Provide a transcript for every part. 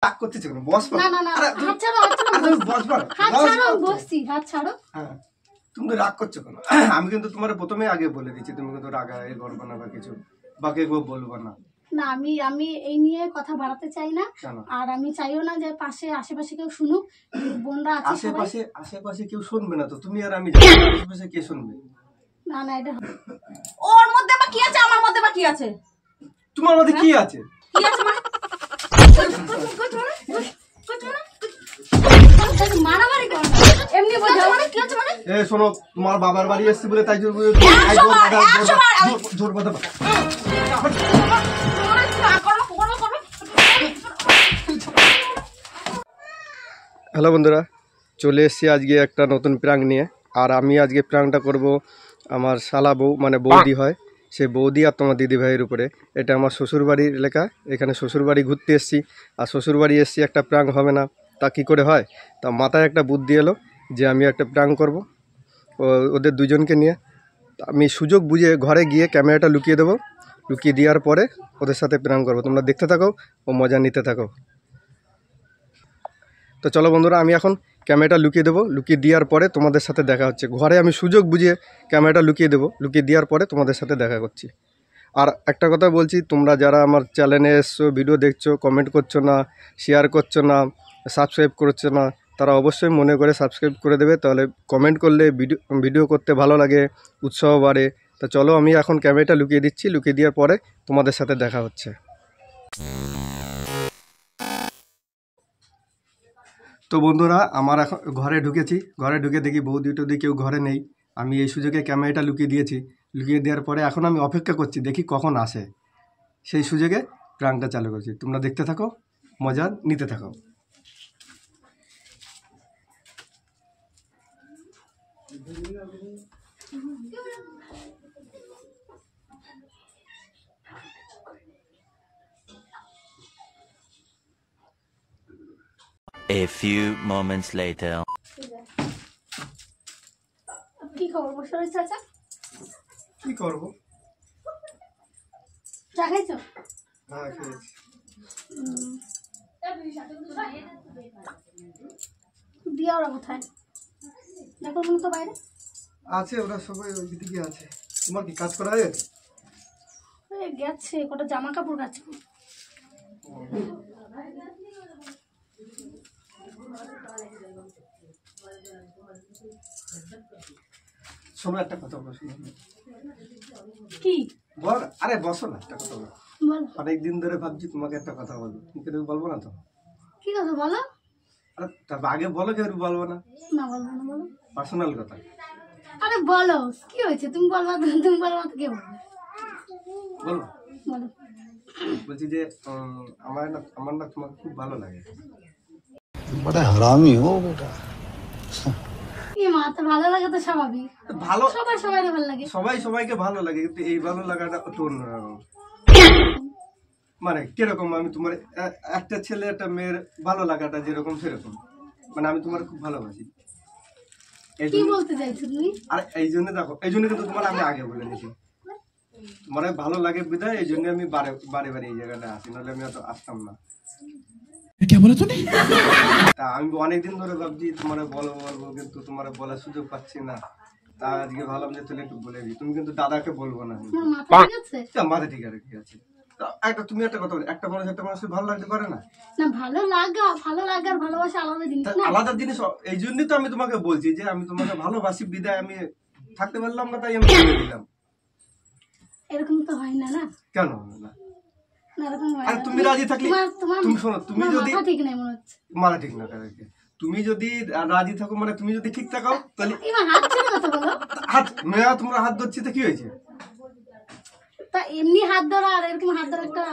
রাগ করতেছ কেন? বস না না না, হাত ছাড়ো, হাত ছাড়ো, বস বল, হাত ছাড়ো, বসছি, হাত ছাড়ো। হ্যাঁ, তুমি তো রাগ করছো কেন? আমি কিন্তু তোমার প্রথমে আগে বলে দিচ্ছি, তুমি কিন্তু রাগারাগি করবে না বা কিছু বা কেউ বলবো না। না, আমি এই নিয়ে কথা বাড়াতে চাই না, আর আমি চাইও না যে আশেপাশে কেউ শুনুক। বোনরা আছে সবাই, আশেপাশে কেউ শুনবে না তো, তুমি আর আমি আশেপাশে কে শুনবে? না না, এটা ওর মধ্যে বা কি আছে, আমার মধ্যে বা কি আছে? তোমার মধ্যে কি আছে? কি আছে মানে? মারামারি করো না, এমনি বোঝাও মানে কি আছে মানে? এ শোনো, তোমার বাবার বাড়ি এসেছি বলে তাই জোর কথা। হ্যালো বন্ধুরা, চলে এসেছি আজকে একটা নতুন প্রাঙ্ক নিয়ে। আর আমি আজকে প্রাঙ্কটা করব আমার শালা বউ, মানে বৌদি হয়, সে বৌদি আর তোমার দিদি ভাইয়ের উপরে। এটা আমার শ্বশুরবাড়ির এলাকা, এখানে শ্বশুরবাড়ি ঘুরতে এসেছি। আর শ্বশুরবাড়ি এসেছি, একটা প্রাঙ্ক হবে না তা কী করে হয়? তা মাথায় একটা বুদ্ধি এলো যে আমি একটা প্রাঙ্ক করব ওদের দুজনকে নিয়ে। আমি সুযোগ বুঝে ঘরে গিয়ে ক্যামেরাটা লুকিয়ে দেবো, লুকিয়ে দেওয়ার পরে ওদের সাথে প্রাঙ্ক করবো। তোমরা দেখতে থাকো ও মজা নিতে থাকো। তো চলো বন্ধুরা, আমি এখন ক্যামেরাটা লুকিয়ে দেবো, লুকিয়ে দেওয়ার পরে তোমাদের সাথে দেখা হচ্ছে। ঘরে আমি সুযোগ বুঝে ক্যামেরাটা লুকিয়ে দেবো, লুকিয়ে দেওয়ার পরে তোমাদের সাথে দেখা করছি। আর একটা কথা বলছি, তোমরা যারা আমার চ্যানেলে এসছো, ভিডিও দেখছো, কমেন্ট করছো না, শেয়ার করছো না, সাবস্ক্রাইব করছো না, তারা অবশ্যই মনে করে সাবস্ক্রাইব করে দেবে। তাহলে কমেন্ট করলে ভিডিও করতে ভালো লাগে, উৎসাহ বাড়ে। তো চলো, আমি এখন ক্যামেরাটা লুকিয়ে দিচ্ছি, লুকিয়ে দেওয়ার পরে তোমাদের সাথে দেখা হচ্ছে। তো বন্ধুরা, আমার এখন ঘরে ঢুকেছি, ঘরে ঢুকে দেখি বৌদি টৌদি কেউ ঘরে নেই। আমি এই সুযোগে ক্যামেরাটা লুকিয়ে দিয়েছি, লুকিয়ে দেওয়ার পরে এখন আমি অপেক্ষা করছি দেখি কখন আসে। সেই সুযোগে প্রাঙ্কটা চালু করছি, তোমরা দেখতে থাকো, মজা নিতে থাকো। A few moments later. কি খবর বসরে চাচা? কি করবো? চা খাইছো? হ্যাঁ, খেয়েছি। দিয়া ওরা কোথায়? দেখো মনে তো বাইরে আছে, ওরা সবাই ওই দিকে আছে। তোমার কি কাজ করা হয়েছে? গেছে, কটা জামা কাপড় কাছে। শোনো, একটা কথা বলো। কি বল? আরে বসো না, একটা কথা বলো। বল। অনেকদিন ধরে ভাবছি তোমাকে একটা কথা বলবো, কিন্তু বলবো না তো। কি কথা বলো? আরে তার আগে বলো, কেউ বলবো না। না বলবো না, বলো। পার্সোনাল কথা। আরে বলো, কি হয়েছে? তুমি বলবা, তুমি বলবা তো কে বলবে? বলো। বলো। বলছি যে আমার না তোমাকে খুব ভালো লাগে। बड़ा हरामी हो बेटा। কি মা, তো ভালো লাগে তো স্বাভাবিক। ভালো, সবাই ভালো লাগে। সবাই সবাইকে ভালো লাগে, কিন্তু এই ভালো লাগাটা একটু অন্যরকম। মানে কিরকম? আমি তোমার একটা ছেলে একটা মেয়ের ভালো লাগাটা যেরকম সেরকম, মানে আমি তোমার খুব ভালোবাসি। কি বলতে চাইছো তুমি? আর এই জন্য দেখো, এই জন্য কিন্তু তোমার আমি আগে বলে দিয়েছি, তোমার ভালো লাগে বিধায় এই জন্য আমি বারে বারে এই জায়গাটা আসি, নাহলে আমি অত আসতাম না। তা আমি অনেকদিন ধরে ভাবছি তোমার বলবো, কিন্তু তোমার বলার সুযোগ পাচ্ছি না। তা আজকে ভাবলাম যে তুমি একটু বলে দিই। তুমি কিন্তু দাদাকে বলবো না। মাথা ঠিক আছে? মাথা ঠিক আছে। তুমি একটা কথা বলি, একটা মানুষ একটা মানুষের ভালো লাগতে পারে না? না, ভালো লাগা আর ভালোবাসা আলাদা জিনিস না। আলাদা জিনিস। এই জন্যই তো আমি তোমাকে বলছি যে আমি তোমাকে ভালোবাসি বিদায় আমি থাকতে পারলাম না, তাই আমি বলে দিলাম। এরকম তো হয় না। না কেন না? আর তুমি রাজি থাকলে, তুমি শোনো, তুমি যদি মাথা ঠিক নাই মনে হচ্ছে। মাথা ঠিক না থাকে, তুমি যদি রাজি থাকো, মানে তুমি যদি ঠিক থাকো, তাহলে হাত ছেড়ে কথা বলো। মেয়া তোমরা হাত ধরছি তো কি হয়েছে? তা এমনি হাত ধরা আর এরকম হাত ধরা একটা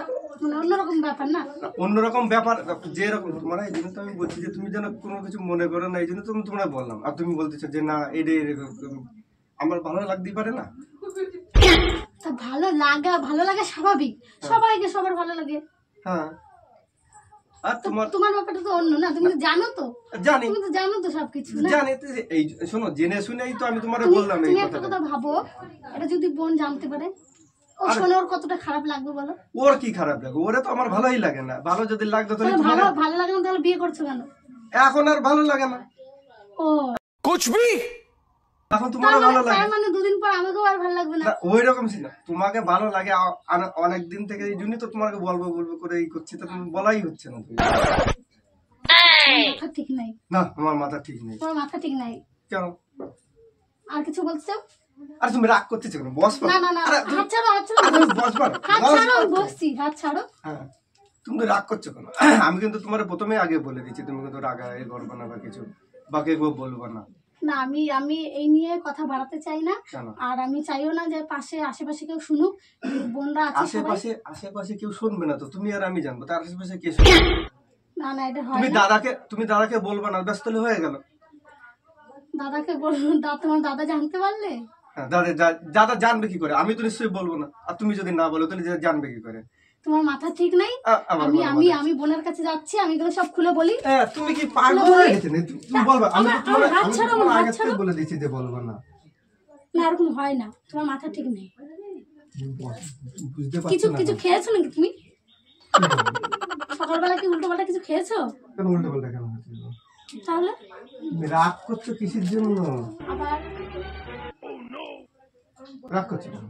মানে অন্যরকম ব্যাপার না? অন্যরকম ব্যাপার, যেরকম তোমার। এই জন্য তো আমি বলছি যে তুমি যেন কোনো কিছু মনে করো না, এই জন্য তুমি তোমরা বললাম। আর তুমি বলতেছো যে না, আমার ভালো লাগতেই পারে না। তা ভালো লাগা স্বাভাবিক, সবাইকে সবার ভালো লাগে। হ্যাঁ, আর তোমার ব্যাপারটা তো অন্য না, তুমি তো জানো তো। জানি, তুমি তো জানো তো সবকিছু না। জানি তো। এই শোনো, জেনে শুনেই তো আমি তোমারে বললাম এই তুমি একটা কথা ভাবো, এটা যদি বোন জানতে পারে? ও শোনে ওর কতটা খারাপ লাগবে বলো? ওর কি খারাপ লাগে? ওরে তো আমার ভালোই লাগে না। ভালো যদি লাগতো তাহলে তাহলে ভালো তোমার- ভালো লাগে না তাহলে বিয়ে করছো কেন? এখন আর ভালো লাগে না। ও এখন তোমার ভালো লাগে তার মানে দুদিন পর আমাকেও আর ভালো লাগবে না? না, ওই রকম ছিল না। তোমাকে ভালো লাগে অনেক দিন থেকে, এই জন্যই তো তোমাকে বলবো বলবো করে এই করছি, তো তুমি বলাই হচ্ছে না। তুমি মাথা ঠিক নাই, না, আমার মাথা ঠিক নেই। তোমার মাথা ঠিক নাই। কেন? আর কিছু বলছো? আর তুমি রাগ করতেছো কেন? বস না না না, হাত ছাড়ো, হাত ছাড়ো, বসবার হাত ছাড়ো, আমি বসছি, হাত ছাড়ো। হ্যাঁ, তুমি তো রাগ করছো কেন? আমি কিন্তু তোমার প্রথমে আগে বলে দিচ্ছি, তুমি কিন্তু রাগ করবে না বা কিছু বা কেউ বলবো না। না, আমি আমি এই নিয়ে কথা বাড়াতে চাই না। কেন? আর আমি চাইও না যে পাশে আশেপাশে কেউ শুনুক। বোনরা আছে সবাই। আশেপাশে আশেপাশে কেউ শুনবে না, তো তুমি আর আমি জানবো, তার আশেপাশে কে শুনবে? না না, এটা হয় তুমি না। দাদাকে বলবা না, ব্যস্ত হলে হয়ে গেল। দাদাকে বলবো, তোমার দাদা জানতে পারলে? হ্যাঁ, দাদা জানবে কি করে? আমি তো নিশ্চয়ই বলবো না। আর তুমি যদি না বলো তাহলে জানবে কি করে? তোমার মাথা ঠিক নাই। আমার আমি বলো, আমি আমি বোনের কাছে যাচ্ছি, আমি এগুলো সব খুলে বলি। তুমি কি পাগল হয়ে গেছে নাকি? তুমি বলবা। আমি তো তোমার হাত ছাড়ো, হাত আগে ছাড়ো। থেকে বলে দিয়েছি যে বলবো না। না, এরকম হয় না, তোমার মাথা ঠিক নেই। বুঝতে কিছু পারছো না? কিছু খেয়েছো নাকি তুমি? সকালবেলা কি উল্টো পাল্টা কিছু খেয়েছো? কেন উল্টো পাল্টা কেন হচ্ছে? তাহলে তুমি রাগ করছো কিসের জন্য? আবার রাগ করছো কেন?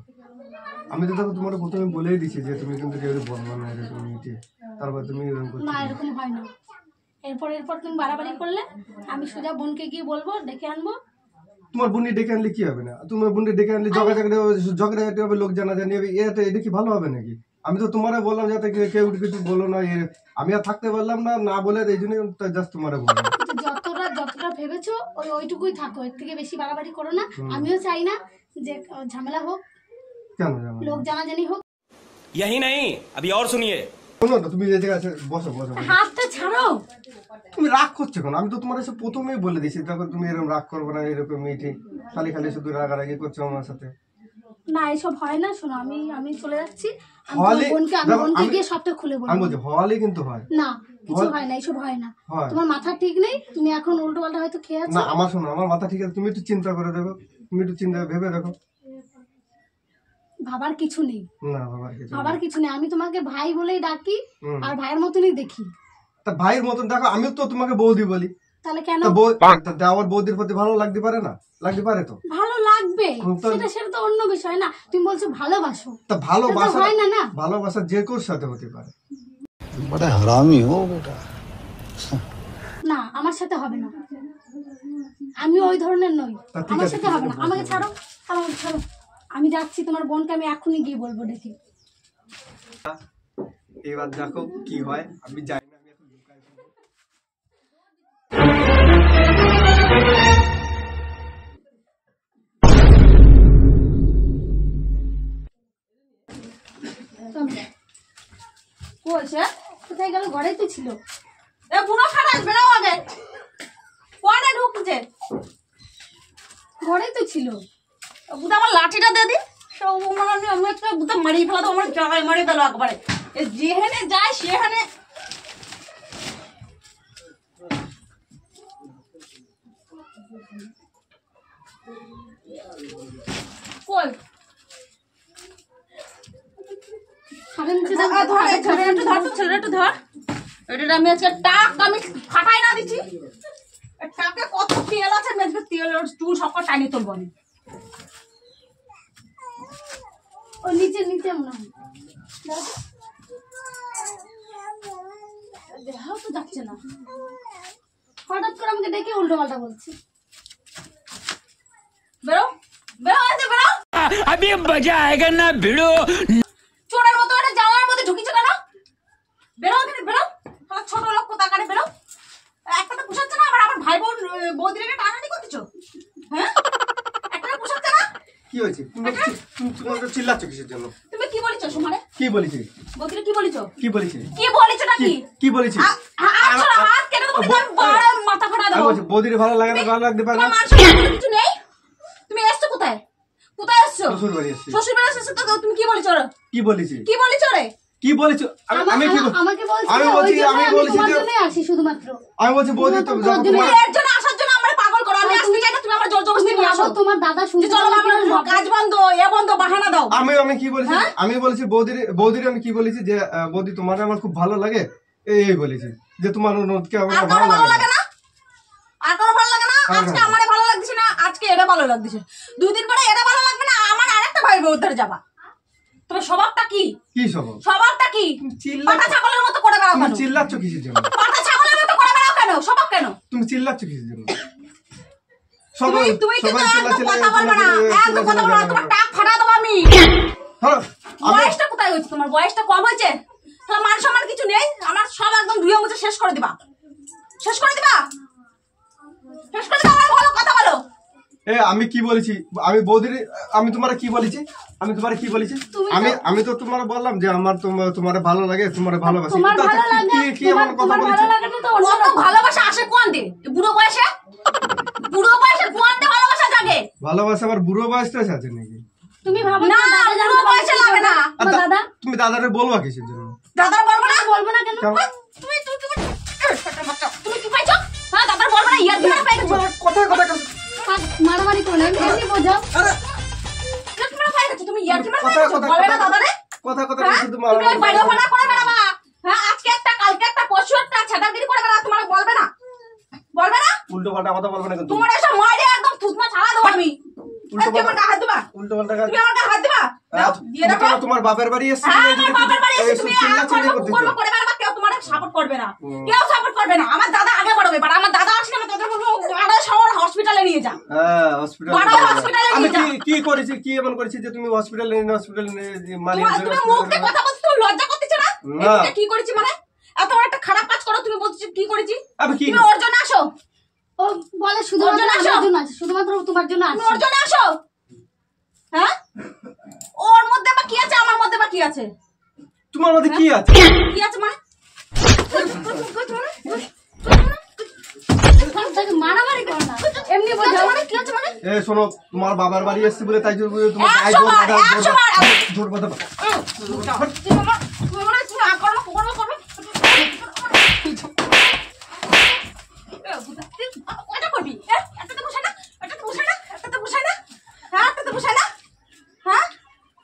আমি তো দেখো তোমার প্রথমে বলেই দিছি যে তুমি কিন্তু কেউ বলবো না এরকম ইটি। তারপর তুমি এরকম করছো। না, এরকম হয় না। এরপর তুমি বাড়াবাড়ি করলে আমি সোজা বোনকে গিয়ে বলবো, ডেকে আনবো। তোমার বোনকে ডেকে আনলে কি হবে? না তোমার বোনকে ডেকে আনলে ঝগড়াঝাটি হবে, লোক জানাজানি হবে, এটা কি ভালো হবে নাকি? আমি তো তোমারে বললাম যাতে কেউ কিছু বলো না। আমি আর থাকতে পারলাম না, না বলে এই জন্য জাস্ট তোমারে বললাম। যতটা ভেবেছো ওইটুকুই থাকো, এর থেকে বেশি বাড়াবাড়ি করো না। আমিও চাই না যে ঝামেলা হোক, কেন জানো? লোক জানাজানি হোক। यही नहीं अभी और सुनिए। শোনো না, তুমি যে জায়গায় আছে বসো বসো বসো। হাতটা ছাড়ো। তুমি রাগ করছো কেন? আমি তো তোমার এসে প্রথমেই বলে দিয়েছি, দেখো তুমি এরকম রাগ করবে না, এরকম মিটিং খালি খালি শুধু রাগারাগি করছো আমার সাথে। না, এসব হয় না। শোনো, আমি চলে যাচ্ছি। আমি হলে- বোনকে দেখো, গিয়ে সবটা খুলে আমি বলবো। বলছি হলে কিন্তু হয় না, কিছু হয় না, এসব হয় না। হয়। তোমার মাথা ঠিক নেই, তুমি এখন উল্টো পাল্টা হয়তো খেয়ে আছো। না, আমার শোনো, আমার মাথা ঠিক আছে, তুমি একটু চিন্তা করে দেখো, তুমি একটু চিন্তা ভেবে দেখো। ভাবার কিছু নেই, না বাবার কিছু না। ভাবার কিছু নেই। আমি তোমাকে ভাই বলেই ডাকি হুম। আর ভাইয়ের মতনই দেখি। তা ভাইয়ের মতন দেখো, আমিও তো তোমাকে বৌদি বলি। তাহলে কেন? তা আমার বৌদির প্রতি ভালো লাগতে পারে না? লাগতে পারে তো। ভালো লাগবে, তো- সেটা তো অন্য বিষয় না। তুমি বলছো ভালোবাসো, তা সেটা তো ভালোবাসা হয় না। না ভালোবাসা যে কোর সাথে হতে পারে। बड़ा हरामी हो बेटा। না, আমার সাথে হবে না। আমি ওই ধরনের নই, তা ঠিক আমার আছে, সাথে ঠিক হবে আছে, না। আমাকে ছাড়ো, আমাকে ছাড়ো। আমি যাচ্ছি, তোমার বোনকে আমি এখনই গিয়ে বলবো ডেকে। এবার দেখো কি হয়। আমি জানি না, আমি এখন লুকাই থাকবো। বলছে কোথায় গেল? ঘরেই তো ছিল। এ বুড়ো খারাপ বেরাও আগে। কোনে ঢুকছে? ঘরেই তো ছিল। বুধ আমার লাঠিটা দে দি। সব মানে আমি একটা বুধ মারি ফেলা তো আমার জায়গায় মারি দিল একবারে। এ যেখানে যায় সেখানে কই খাবেন যে ধর একটু ধর তো ছেলেটা একটু ধর। এটা আমি আজকে টাক আমি ফাটাই না দিচ্ছি। টাকে কত তেল আছে, আমি আজকে তেল চুল সব টাইনি তুলবো আমি। ও নিচে নিচে মনে হয়। দেখাও তো যাচ্ছে না। হঠাৎ করে আমাকে ডেকে উল্টো পাল্টা বলছি। বেরো বেরো আছে বেরো। अभी मजा आएगा ना भिड़ो। চোরের মতো একটা জানলার মধ্যে ঢুকিছো কেন? বেরো এখানে বেরো। ছোট লোক কোথাকারে বেরো। একটা তো পোষাচ্ছে না, আবার আমার ভাই বোন বৌদিকে টানানি করতেছো। হ্যাঁ, একটা পোষাচ্ছে না। কি হয়েছে? তুমি তো চিল্লাচ্ছ কিসের জন্য? তুমি কি বলিছো সুমারে? কি বলেছি? বৌদিকে কি বলিছো? কি বলেছি? কি বলিছো নাকি? কি বলেছি? হাত কেটে দেবো, কিন্তু আমি বাড়া মাথা ফাটা আমি দেবো। বলছি বৌদির ভালো লাগে না, ভালো লাগতে পারে না। তোমার মান সম্মান কিছু নেই? তুমি এসছো কোথায়? কোথায় এসছো? শ্বশুর বাড়ি এসেছি। শ্বশুর বাড়ি এসেছো তো তুমি কি বলিছো রে? কি বলেছি? কি বলিছো রে? কি বলেছি? আমি কি বল- আমাকে বলছি আমি যে বলছি, ওই জন্য আমি আমি বলছি তোমার যে- জন্যই আসি শুধুমাত্র। আমি বলছি বৌদি তো তোমার যখন জন্য- তোমার এর জন্য আসার জন্য আমার পাগল করো। আমি আসতে চাই না, তুমি আমার জোর জবরদস্তি আসো তোমার দাদা যে শুনতে চলো পাবে আমরা কাজ বন্ধ এ বন্ধ বাহানা দাও আমি কি বলেছি আমি বলেছি বৌদির আমি কি বলেছি যে বৌদি তোমার আমার খুব ভালো লাগে এই বলেছি যে তোমার অনুরোধকে আমার আর কারো ভালো ভালো লাগে লাগে না আর কারো ভালো লাগে না আজকে আমারে ভালো লাগছে না আজকে এটা ভালো লাগছে দুদিন পরে এটা ভালো লাগবে না আমার আরেকটা ভাই বউ ধরে যাবা তোমার স্বভাবটা কি কি স্বভাব স্বভাবটা কি পাটা ছাগলের মতো করে বেড়াও তুমি কেন চিল্লাচ্ছ কিসের জন্য পাটা ছাগলের মতো করে বেড়াও কেন স্বভাব কেন তুমি চিল্লাচ্ছ কিসের জন্য তুমি কিন্তু একদম কথা বলবে না একদম কথা বলবে না তোমার টাক ফাটা দেবো আমি বয়সটা কোথায় হয়েছে তোমার বয়সটা কম হয়েছে তোমার মান সম্মান কিছু নেই আমার সব একদম ধুয়ে মুছে শেষ করে দিবা শেষ করে দিবা আমার ভালো কথা বলো আমি কি বলেছি আমি তোমার কি বলেছি আমি তো তোমার বললাম যে আমার তোমার ভালো লাগে তোমার ভালোবাসি তোমার ভালো লাগে কি এমন কথা তোমার বলেছি ভালো লাগে তো অন্য কত ভালোবাসা আসে কোন দে বুড়ো বয়সে কোন দে ভালোবাসা জাগে ভালোবাসা আবার বুড়ো বয়সটা আছে নাকি তুমি ভাবো না বুড়ো বয়সে লাগে না দাদা তুমি দাদারে বলবা কিসের জন্য দাদার বলবো না কেন তুমি কি পাইছো হ্যাঁ দাদার বলবো না ইয়ার দিনা পাইছো কোথায় মারামারি করো না এমনি বোঝাও তুমি পাইছো তুমি ইয়ার দিনা কথা পাইছো বলবে না দাদারে কথা শুধু তুমি বাইরে ফানা করে বেড়াবা হ্যাঁ আজকে একটা কালকে একটা পরশু একটা ছাদাগিরি করে বেড়া তোমার বলবে না উল্টো পাল্টা কথা বলবে না কিন্তু তোমার এসব মাইরে একদম থুতমা ছাড়া দেবো আমি তুমি আমার গায়ে হাত দিবা উল্টো পাল্টা তুমি আমার গায়ে হাত দিবা দিয়ে দেখো তোমার বাপের বাড়ি এসেছি হ্যাঁ আমার বাবার বাড়ি এসে তুমি কর্ম করে বেড়াবা কেউ তোমার সাপোর্ট করবে না কেউ সাপোর্ট করবে না আমার দাদা আগে বাড়বে বাট আমার দাদা আসলে আমি তোদের বলবো আড়া শহর হসপিটালে নিয়ে যা হ্যাঁ হসপিটালে আমি কি করেছি কি এমন করেছি যে তুমি হসপিটালে মানে তুমি মুখে কথা বলতে তো লজ্জা করতেছ না এটা কি করেছি মানে এত বড় একটা খারাপ কাজ করো তুমি বলছো কি করেছি তুমি ওর জন্য আসো ও বলে শুধুমাত্র আমার জন্য আছে শুধুমাত্র তোমার জন্য আছে ওর জন্য আসো হ্যাঁ ওর মধ্যে বা কি আছে আমার মধ্যে বা কি আছে তোমার মধ্যে কি আছে মানে মারামারি করো না এমনি বোঝাও মানে কি আছে মানে শোনো তোমার বাবার বাড়ি এসেছি বলে তাই জন্য তোমার জোর কথা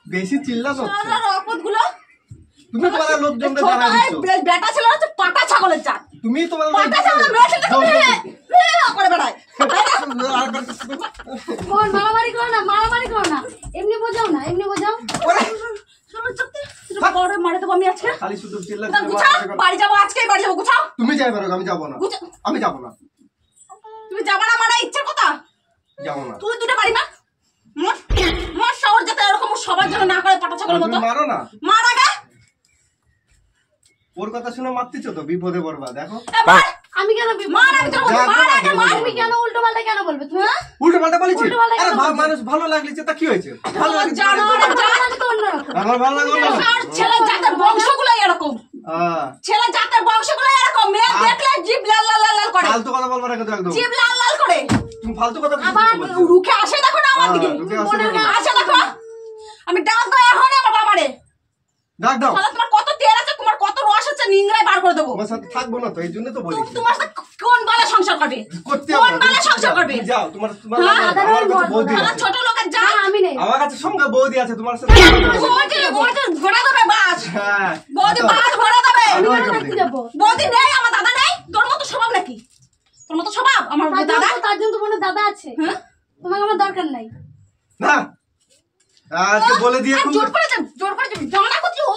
বেশি চিল্লাছ তুমি তোমার লোকজনকে জানা দিচ্ছ বেটা ছিল হচ্ছে পাটা ছাগলের জাত তুমি তোমার পাটা ছাগলের মেয়ে ছেলে করে বেড়ায় মারামারি করো না এমনি বোঝাও না মারে দেবো আমি আজকে খালি শুধু বাড়ি যাবো আজকেই বাড়ি যাবো গুছাও তুমি যাই পারো আমি যাবো না আমি যাবো না তুমি যাবা না মানে ইচ্ছার কথা যাবো না তুই দুটো বাড়ি মা মোর শহর যাতে এরকম সবার জন্য না করে পাটা ছাগলের মতো মারো না মার আগে ওর কথা শুনে মারতেছো তো বিপদে পড়বা দেখো আমি কেন মার আমি তোর মার আগে মার তুমি কেন উল্টো পাল্টা কেন বলবে তুমি উল্টো পাল্টা বলেছি উল্টোপাল্টা কেন আরে বলছো? মানুষ ভালো লাগলেছে তা কি হয়েছে ভালো লাগছে জানো তো অন্যরকম আমার ভালো লাগলো না আর ছেলে জাতের বংশগুলো এরকম ছেলে জাতের বংশগুলো এরকম মেয়ে দেখলে জিভ লাল লাল লাল লাল করে ফালতু কথা বলবা না কিন্তু একদম জিভ লাল লাল করে তুমি ফালতু কথা আবার রুখে আসে দেখো না আমার দিকে রুখে আসে মনের দেখো। আসে দেখো আমি ডাক দাও এখন আমার বাবারে ডাক দাও শালা তোমার কত তেল আছে তোমার কত রস আছে নিংড়ায় বার করে দেবো তোমার সাথে থাকবো না তো এই জন্য তো বলি তোমার সাথে কোন বালে সংসার করবে করতে কোন বালে সংসার করবে তুমি যাও তোমার হ্যাঁ, আমার কাছে বৌদি আমার আছে ছোট লোকের যা আমি নেই আমার কাছে সঙ্গে বৌদি আছে তোমার সাথে বৌদি ঘোরা দেবে বাস হ্যাঁ বৌদি বাস ঘোরা দেবে আমি কেন দেখতে যাবো বৌদি নেই আমার দাদা নেই তোর মতো স্বভাব নাকি তোর মতো স্বভাব আমার দাদা তার জন্য তোমার দাদা আছে হ্যাঁ তোমাকে আমার দরকার নাই না আজকে বলে দিয়ে খুব জোর করে জানা করছি ও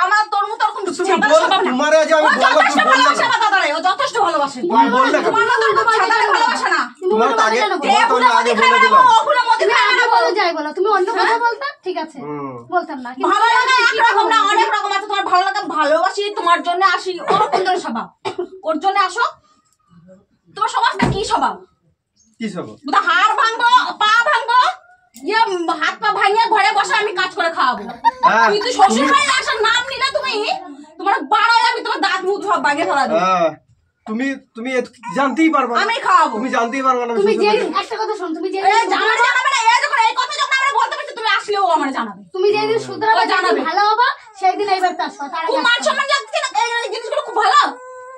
আমার তোর মতো এরকম স্বভাব না তোমারে আজ আমি ও যথেষ্ট বললাম ভালোবাসে আমার দাদারে ও যথেষ্ট ভালোবাসে তুমি বললে কেন? তোমার মতো এরকম সাধারণ ভালোবাসে না তুমি তোমার উল্টো তো পাল্টা আগে কেন বলো? তোমার তো আমি আগে বলে দিলাম ও ফুলে মধ্যে তুমি আগে বলো যাই বলো তুমি অন্য কথা বলতা ঠিক আছে হুম। বলতাম না কিন্তু ভালো লাগা একরকম না অনেক রকম আছে তোমার ভালো লাগা ভালোবাসি তোমার জন্য আসি ওরকম ধরনের স্বভাব ওর জন্য আসো তোমার স্বভাবটা কি স্বভাব কি সব বুঝা হাড় ভাঙবো পা ভাঙবো ইয়ে হাত পা ভাঙিয়ে ঘরে বসে আমি কাজ করে খাওয়াবো হ্যাঁ, কিন্তু শ্বশুর বাড়ির আসার নাম নিলে তুমি তোমার বাড়ায় আমি তোমার দাঁত মুখ সব বাগে ফেলা দেবো তুমি তুমি জানতেই পারবা না আমি খাওয়াবো তুমি জানতেই পারবা না তুমি যে শ্বশুরবাড়ি। একটা কথা শোন তুমি যে জানাবে জানাবে না এই যখন এই কথা যখন আমরা বলতে পারছি তুমি আসলেও আমার জানাবে তুমি যেদিন শুধরাবে ও জানাবে। ভালো হবা সেই দিন এইবার তার সাথে তার খুব আগে মান আসতে হবে। সম্মান লাগছে না এই জিনিসগুলো খুব ভালো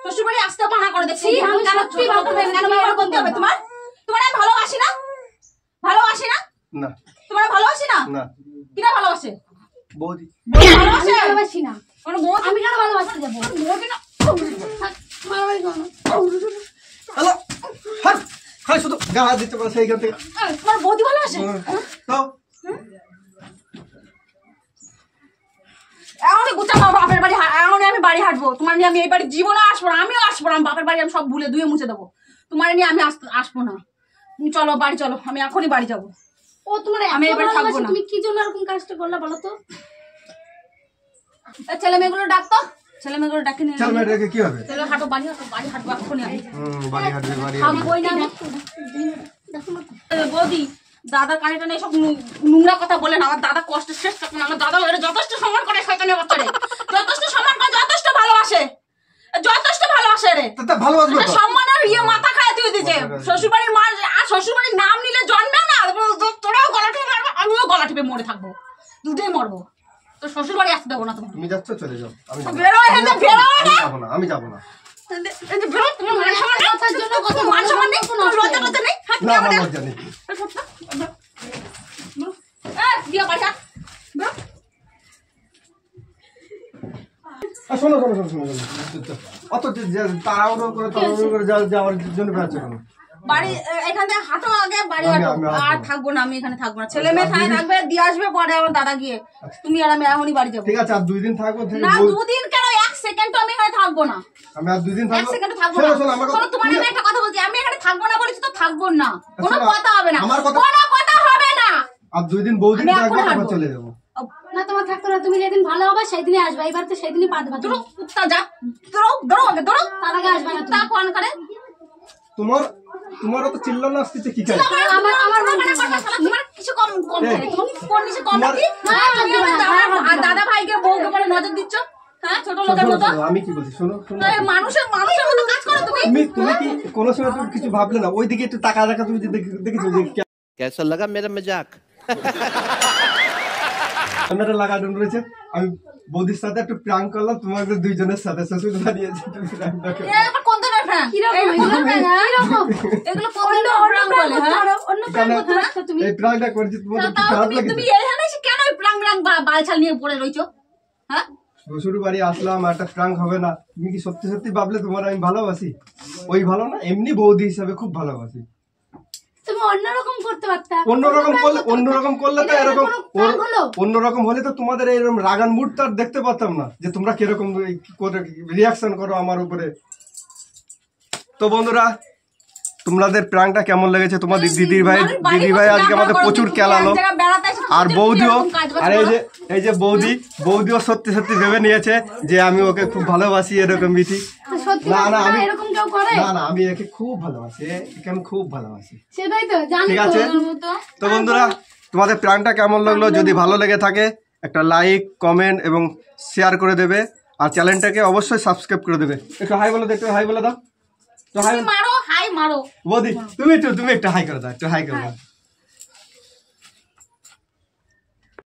শ্বশুর বাড়ি আসতে মানা করে দেখছি ছি, আমি সত্যি ভালো করে কেন ব্যবহার করতে হবে তোমার তোমার আমি ভালোবাসি না ভালোবাসি না? না তোমার ভালোবাসি না? না কিনা ভালোবাসে? বৌদি বৌদি ভালোবাসে? আমি ভালোবাসি না। মানে বৌদি আমি কেন ভালোবাসতে যাবো? বৌদি না মারামারি করো না। হ্যালো হাট হাই শুধু গা হাত দিতে পারছে এইখান থেকে তোমার বৌদি ভালোবাসে? তাও এখনই গুছা মা বাপের বাড়ি এখনই আমি বাড়ি হাঁটবো। তোমার নিয়ে আমি এই বাড়ি জীবনে আসবো না। আমিও আসবো না। আমি বাপের বাড়ি আমি সব ভুলে ধুয়ে মুছে দেবো। তোমার নিয়ে আমি আসবো না। তুমি চলো বাড়ি চলো, আমি এখনই বাড়ি যাবো। ও তোমার আমি এত এবার থাকবো ভালোবাসে, না। তুমি কি জন্য এরকম কাজটা করলে বলো তো? ছেলে মেয়েগুলো ডাকতো, ছেলে মেয়েগুলো ডাকে নিয়ে চল মেয়েটাকে কি হবে চলো হাঁটো বাড়ি হাঁটবো এখনই আমি। বাড়ি হাঁটবে বাড়ি থাকবোই না আমি। বৌদি দাদার কানে টানে এসব নোংরা কথা বলে না। আমার দাদা কষ্টের শেষ থাকে না। আমার দাদা ওরা যথেষ্ট সম্মান করে শয়তানি বাচ্চারে, যথেষ্ট সম্মান করে, যথেষ্ট ভালোবাসে, যথেষ্ট ভালোবাসে রে। তা ভালোবাসবে তো সম্মানের মাথা খায় তুই দিছে। শ্বশুর বাড়ির মা আর শ্বশুর বাড়ির নাম নিলে জন্মে না, তোরাও গলা টিপে মারবো, আমিও গলা টিপে মরে থাকবো, দুটোই মরবো। তো শ্বশুর বাড়ি আসতে দেবো না তোমার। তুমি যাচ্ছ চলে যাও আমি যাবো বেরো এখান থেকে, বেরো না। যাবো না আমি যাবো না বেরো, তোমার মান সম্মান নেই? কথার জন্য কত মান সম্মান নেই? তোমার লজ্জা টজ্জা নেই? হাত না দিয়ে আমার আমাদের- লজ্জা নেই দিয়া বাড়ি হাত। বেরো। শোনো শোনো শোনো শোনো অত তাড়াহুড়ো করে যাওয়ার জন্য বেড়াচ্ছে কেন বাড়ি এখান থেকে হাঁটো আগে, বাড়ি হাঁটো। আমি আসবো আর না। থাকবো না, আমি এখানে থাকবো না। ছেলে মেয়ে থাই থাকবে, দিয়ে আসবে পরে আমার দাদা গিয়ে। তুমি আর আমি এখনই বাড়ি যাবো। ঠিক আছে আর 2 দিন থাকবো না দুদিন কেন, এক সেকেন্ড আমি এখানে থাকবো না। আমি আর 2 দিন এক থাকবো সেকেন্ড থাকবো শোনো না। শোনো আমার শোনো, তোমার আমি একটা কথা বলছি, আমি এখানে থাকবো না বলেছি তো থাকবো না। কোনো শোনো, কথা হবে না, আমার কথা- কোনো কথা হবে না। আর 2 দিন বৌদি আমি থাকবো এখনই তারপর হাঁটবো। চলে যাবো না তোমার থাকতো না, তুমি যেদিন ভালো হবে সেই দিনই আসবে। এবার তো সেই দিনই পাতবা। ধরো কুত্তা যা, ধরো ধরো আগে ধরো। তার আগে আসবে না তা তুমি। কোন করে তোমারও তো চিল্লানো আসতেছে কি খাই আমার মানে কথা শোনো, তোমার কিছু কম কম এই, থাকে। তুমি কোন কিছু কম তোমার- নাকি? তুমি আমার দাদা ভাইকে বউকে বলে নজর দিচ্ছ, হ্যাঁ, ছোট লোকের মতো। আমি কি বলছি শোনো শোনো এই মানুষের মতো কাজ করো তুমি। তুমি কি কোনো সময় তুমি কিছু ভাবলে না ওইদিকে একটু টাকা রাখা তুমি দেখেছো যে कैसा लगा मेरा मजाक? ক্যামেরা লাগানো রয়েছে আমি বৌদির সাথে একটু প্রাঙ্ক করলাম তোমাদের দুইজনের সাথে শ্বশুর বাড়িয়েছে তুমি প্রাঙ্কটা করো। এগুলো কোন ধরনের prank? কিরকম এগুলো এগুলো? prank, হ্যাঁ? এগুলো কোন ধরনের prank বলে, হ্যাঁ? অন্য প্রাণ করতে পারছো তুমি। এই প্রাঙ্কটা করছি তোমাদের কি তাও খারাপ তুমি লাগে এখানে এসে কেন ওই prank বালছাল নিয়ে পড়ে রইছো, হ্যাঁ? শ্বশুর বাড়ি আসলাম একটা প্রাঙ্ক হবে না তুমি কি সত্যি সত্যি ভাবলে তোমার আমি ভালোবাসি ওই ভালো না এমনি বৌদি হিসাবে খুব ভালোবাসি তুমি অন্যরকম করতে পারতা। অন্যরকম করলে তো এটা এরকম কোনো prank হলো? অন্যরকম হলে তো তোমাদের এরকম রাগান মুডটা আর দেখতে পারতাম না যে তোমরা কিরকম রিয়াকশন করো আমার উপরে তো বন্ধুরা তোমাদের প্রাঙ্কটা কেমন লেগেছে তোমাদের দিদির ভাই আজকে আমাদের প্রচুর খেলালো আর বৌদিও আর এই যে বৌদিও সত্যি সত্যি ভেবে নিয়েছে যে আমি ওকে খুব ভালোবাসি এরকম মিঠি সত্যি না, না, আমি- এরকম কেউ করে? না আমি একে খুব ভালোবাসি একে আমি খুব ভালোবাসি সেটাই তো জানি ঠিক তো। আছে তো বন্ধুরা তোমাদের প্রাণটা কেমন লাগলো যদি ভালো লেগে থাকে একটা লাইক কমেন্ট এবং শেয়ার করে দেবে আর চ্যানেলটাকে অবশ্যই সাবস্ক্রাইব করে দেবে একটু হাই বলে দাও একটু হাই বলে দাও তো হাই মারো, হাই মারো। বৌদি তুমি একটু হাই করে দাও একটু হাই করে দাও